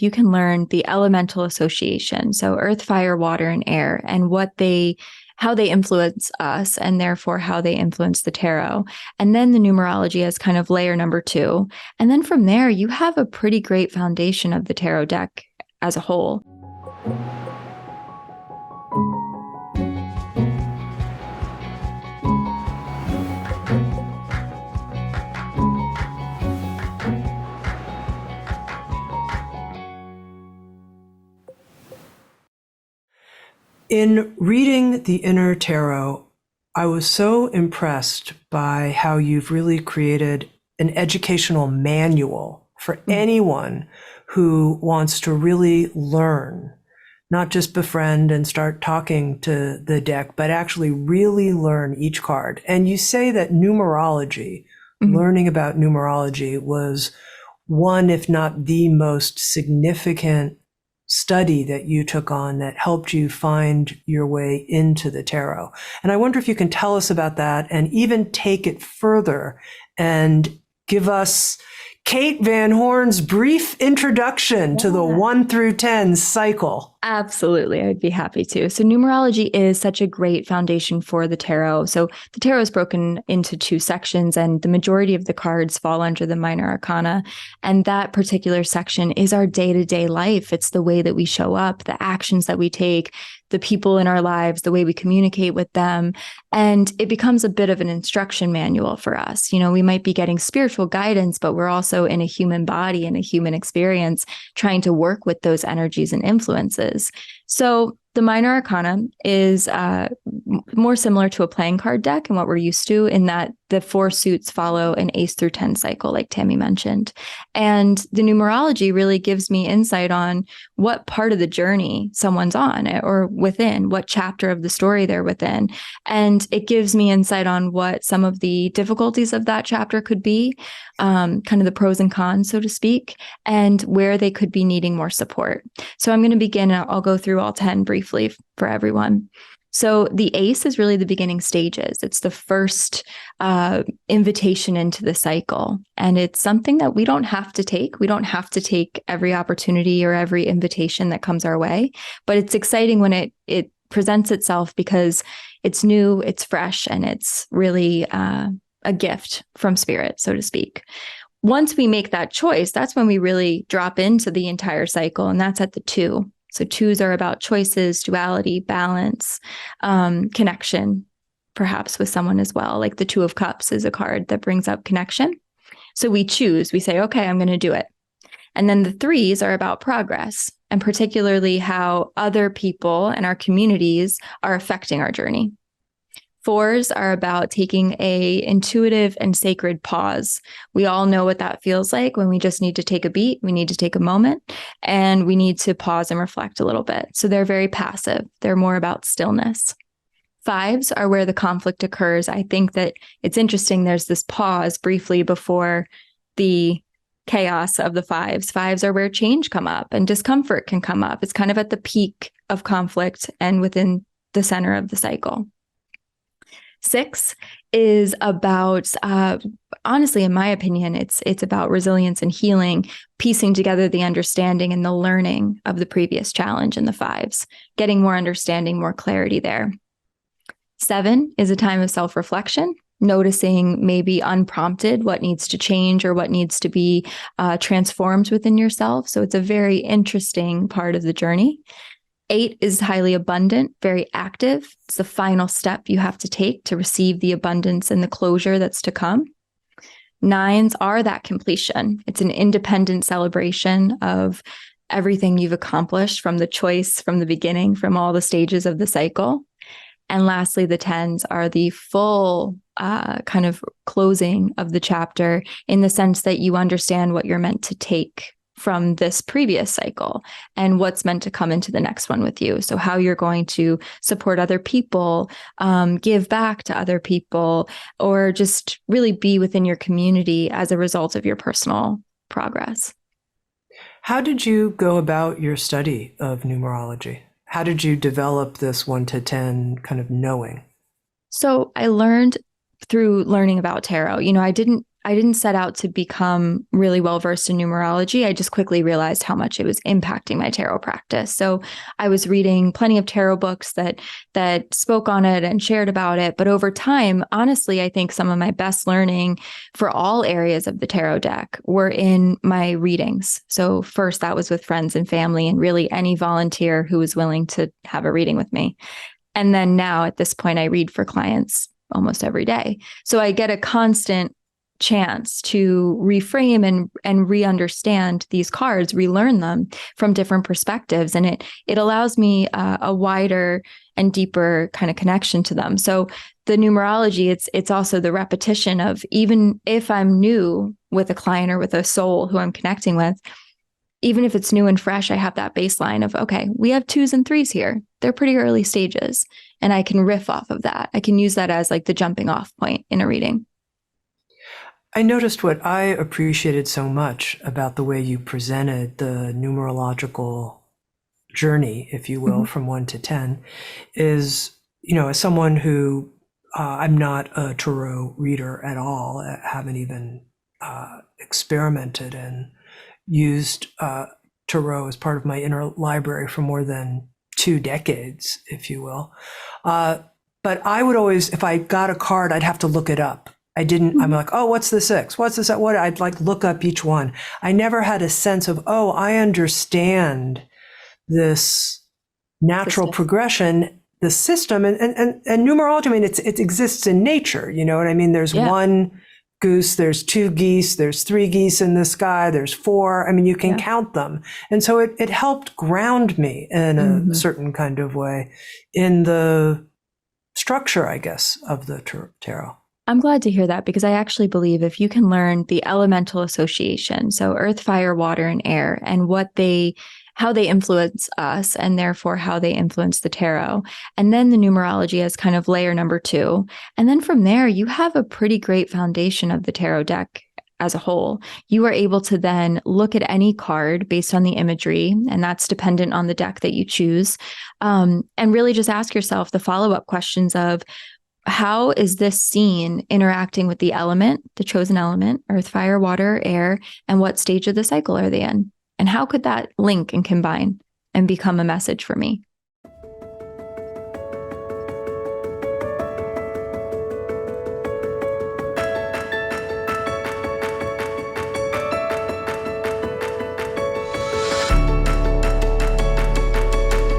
you can learn the elemental association. So earth, fire, water, and air, and how they influence us, and therefore how they influence the tarot. And then the numerology as kind of layer number 2. And then from there, you have a pretty great foundation of the tarot deck as a whole. In reading the Inner Tarot, I was so impressed by how you've really created an educational manual for anyone who wants to really learn, not just befriend and start talking to the deck, but actually really learn each card. And you say that numerology, learning about numerology was one, if not the most significant study that you took on that helped you find your way into the tarot. And I wonder if you can tell us about that and even take it further and give us Kate Van Horn's brief introduction to the 1 through 10 cycle. Absolutely. I'd be happy to. So numerology is such a great foundation for the tarot. So the tarot is broken into 2 sections, and the majority of the cards fall under the minor arcana. And that particular section is our day-to-day life. It's the way that we show up, the actions that we take, the people in our lives, the way we communicate with them. And it becomes a bit of an instruction manual for us. You know, we might be getting spiritual guidance, but we're also in a human body and a human experience trying to work with those energies and influences. So the minor arcana is more similar to a playing card deck and what we're used to, in that the 4 suits follow an ace through 10 cycle, like Tami mentioned. And the numerology really gives me insight on what part of the journey someone's on, or within, what chapter of the story they're within. And it gives me insight on what some of the difficulties of that chapter could be, kind of the pros and cons, so to speak, and where they could be needing more support. So I'm going to begin, and I'll go through all 10 briefly for everyone. So the ace is really the beginning stages. It's the first invitation into the cycle. And it's something that we don't have to take. We don't have to take every opportunity or every invitation that comes our way. But it's exciting when it presents itself, because it's new, it's fresh, and it's really a gift from spirit, so to speak. Once we make that choice, that's when we really drop into the entire cycle. And that's at the 2. So 2s are about choices, duality, balance, connection, perhaps with someone as well. Like the 2 of Cups is a card that brings up connection. So we choose, we say, okay, I'm going to do it. And then the 3s are about progress, and particularly how other people and our communities are affecting our journey. 4s are about taking a intuitive and sacred pause. We all know what that feels like when we just need to take a beat, we need to take a moment, and we need to pause and reflect a little bit. So they're very passive. They're more about stillness. 5s are where the conflict occurs. I think that it's interesting. There's this pause briefly before the chaos of the 5s. 5s are where change come up and discomfort can come up. It's kind of at the peak of conflict and within the center of the cycle. 6 is about, honestly, in my opinion, it's about resilience and healing, piecing together the understanding and the learning of the previous challenge in the 5s, getting more understanding, more clarity there. 7 is a time of self-reflection, noticing maybe unprompted what needs to change or what needs to be transformed within yourself. So it's a very interesting part of the journey. 8 is highly abundant, very active. It's the final step you have to take to receive the abundance and the closure that's to come. 9s are that completion. It's an independent celebration of everything you've accomplished from the choice, from the beginning, from all the stages of the cycle. And lastly, the 10s are the full kind of closing of the chapter, in the sense that you understand what you're meant to take from this previous cycle and what's meant to come into the next one with you. So how you're going to support other people, give back to other people, or just really be within your community as a result of your personal progress. How did you go about your study of numerology? How did you develop this 1 to 10 kind of knowing? So I learned through learning about tarot. You know, I didn't set out to become really well versed in numerology. I just quickly realized how much it was impacting my tarot practice. So I was reading plenty of tarot books that spoke on it and shared about it. But over time, honestly, I think some of my best learning for all areas of the tarot deck were in my readings. So first, that was with friends and family, and really any volunteer who was willing to have a reading with me. And then now at this point, I read for clients almost every day. So I get a constant chance to reframe and re-understand these cards, relearn them from different perspectives. And it allows me a wider and deeper kind of connection to them. So the numerology, it's also the repetition of, even if I'm new with a client or with a soul who I'm connecting with, even if it's new and fresh, I have that baseline of, okay, we have 2s and 3s here. They're pretty early stages. And I can riff off of that. I can use that as like the jumping off point in a reading. I noticed what I appreciated so much about the way you presented the numerological journey, if you will, from 1 to 10 is, as someone who I'm not a tarot reader at all, I haven't even experimented and used tarot as part of my inner library for more than 2 decades, if you will. But I would always, if I got a card, I'd have to look it up. I'm like, oh, what's the 6? What's this? What? I'd like look up each one. I never had a sense of, oh, I understand this natural progression, the system, and numerology. I mean, it exists in nature. You know what I mean? There's one goose, there's 2 geese, there's 3 geese in the sky, there's 4. I mean, you can count them. And so it helped ground me in a certain kind of way in the structure, I guess, of the tarot. I'm glad to hear that, because I actually believe if you can learn the elemental association, so earth, fire, water, and air, and how they influence us, and therefore how they influence the tarot, and then the numerology as kind of layer number 2. And then from there, you have a pretty great foundation of the tarot deck as a whole. You are able to then look at any card based on the imagery, and that's dependent on the deck that you choose, and really just ask yourself the follow-up questions of, how is this scene interacting with the element, the chosen element, earth, fire, water, air, and what stage of the cycle are they in? And how could that link and combine and become a message for me?